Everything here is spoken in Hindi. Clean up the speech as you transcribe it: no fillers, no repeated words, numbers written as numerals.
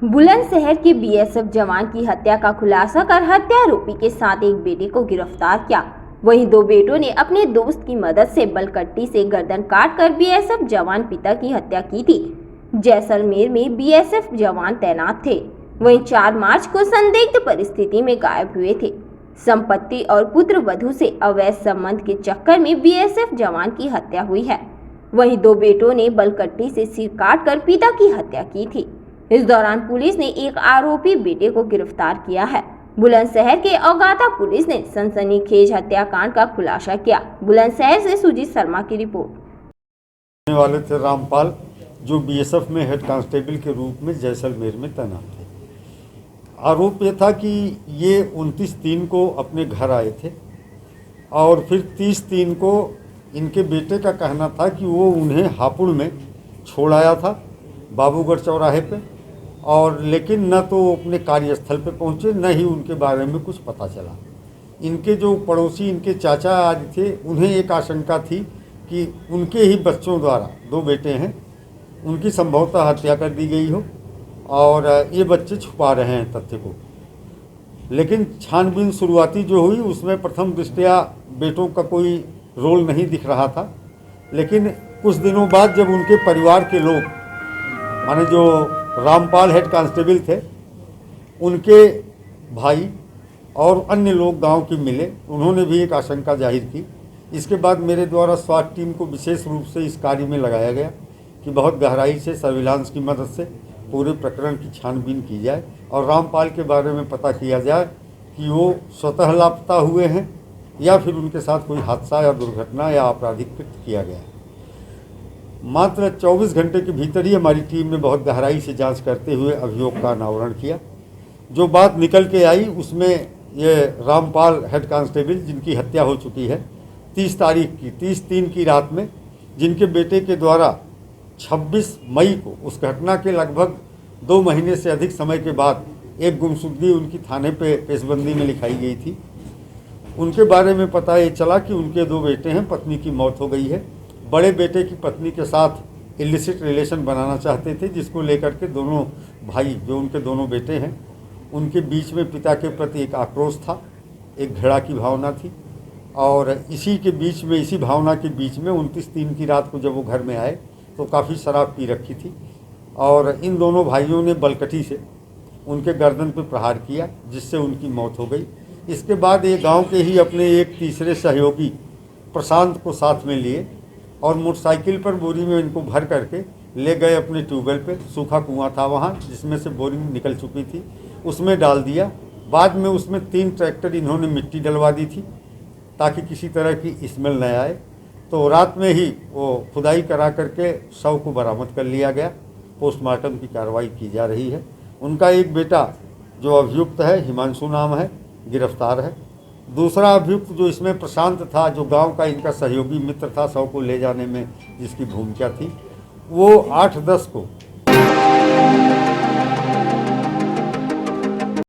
बुलंदशहर के बीएसएफ जवान की हत्या का खुलासा कर हत्यारोपी के साथ एक बेटे को गिरफ्तार किया। वहीं दो बेटों ने अपने दोस्त की मदद से बलकट्टी से गर्दन काटकर बीएसएफ जवान पिता की हत्या की थी। जैसलमेर में बीएसएफ जवान तैनात थे। वहीं 4 मार्च को संदिग्ध परिस्थिति में गायब हुए थे। संपत्ति और पुत्र वधू से अवैध संबंध के चक्कर में बीएसएफ जवान की हत्या हुई है। वहीं दो बेटों ने बलकट्टी से सिर काटकर पिता की हत्या की थी। इस दौरान पुलिस ने एक आरोपी बेटे को गिरफ्तार किया है। बुलंदशहर के औगाता पुलिस ने सनसनीखेज हत्याकांड का खुलासा किया। बुलंदशहर से सुजीत शर्मा की रिपोर्ट। वाले थे रामपाल, जो बीएसएफ में हेड कांस्टेबल के रूप में जैसलमेर में तैनात थे। आरोप ये था कि ये 29/3 को अपने घर आए थे और फिर 30/3 को इनके बेटे का कहना था कि वो उन्हें हापुड़ में छोड़ आया था, बाबूगढ़ चौराहे पे, और लेकिन न तो अपने कार्यस्थल पे पहुँचे, न ही उनके बारे में कुछ पता चला। इनके जो पड़ोसी इनके चाचा आज थे, उन्हें एक आशंका थी कि उनके ही बच्चों द्वारा, 2 बेटे हैं, उनकी संभवतः हत्या कर दी गई हो और ये बच्चे छुपा रहे हैं तथ्य को। लेकिन छानबीन शुरुआती जो हुई उसमें प्रथम दृष्टया बेटों का कोई रोल नहीं दिख रहा था। लेकिन कुछ दिनों बाद जब उनके परिवार के लोग, माने जो रामपाल हेड कांस्टेबल थे, उनके भाई और अन्य लोग गांव के मिले, उन्होंने भी एक आशंका जाहिर की। इसके बाद मेरे द्वारा स्वाट टीम को विशेष रूप से इस कार्य में लगाया गया कि बहुत गहराई से सर्विलांस की मदद से पूरे प्रकरण की छानबीन की जाए और रामपाल के बारे में पता किया जाए कि वो स्वतः लापता हुए हैं या फिर उनके साथ कोई हादसा या दुर्घटना या आपराधिक कृत्य किया गया है। मात्र 24 घंटे के भीतर ही हमारी टीम ने बहुत गहराई से जांच करते हुए अभियोग का अनावरण किया। जो बात निकल के आई उसमें ये रामपाल हेड कांस्टेबल, जिनकी हत्या हो चुकी है 30 तारीख की, 30/3 की रात में, जिनके बेटे के द्वारा 26 मई को उस घटना के लगभग 2 महीने से अधिक समय के बाद एक गुमशुदगी उनकी थाने पे पेशबंदी में लिखाई गई थी। उनके बारे में पता ये चला कि उनके 2 बेटे हैं, पत्नी की मौत हो गई है। बड़े बेटे की पत्नी के साथ इलिसिट रिलेशन बनाना चाहते थे, जिसको लेकर के दोनों भाई, जो उनके दोनों बेटे हैं, उनके बीच में पिता के प्रति एक आक्रोश था, एक घृणा की भावना थी। और इसी के बीच में, इसी भावना के बीच में 29/3 की रात को जब वो घर में आए तो काफ़ी शराब पी रखी थी और इन दोनों भाइयों ने बलकटी से उनके गर्दन पर प्रहार किया, जिससे उनकी मौत हो गई। इसके बाद ये गांव के ही अपने एक तीसरे सहयोगी प्रशांत को साथ में लिए और मोटरसाइकिल पर बोरी में इनको भर करके ले गए अपने ट्यूबवेल पे। सूखा कुआं था वहाँ, जिसमें से बोरिंग निकल चुकी थी, उसमें डाल दिया। बाद में उसमें 3 ट्रैक्टर इन्होंने मिट्टी डलवा दी थी ताकि किसी तरह की स्मेल न आए। तो रात में ही वो खुदाई करा करके शव को बरामद कर लिया गया। पोस्टमार्टम की कार्रवाई की जा रही है। उनका एक बेटा जो अभियुक्त है, हिमांशु नाम है, गिरफ्तार है। दूसरा अभियुक्त जो इसमें प्रशांत था, जो गांव का इनका सहयोगी मित्र था, शव को ले जाने में जिसकी भूमिका थी, वो 8/10 को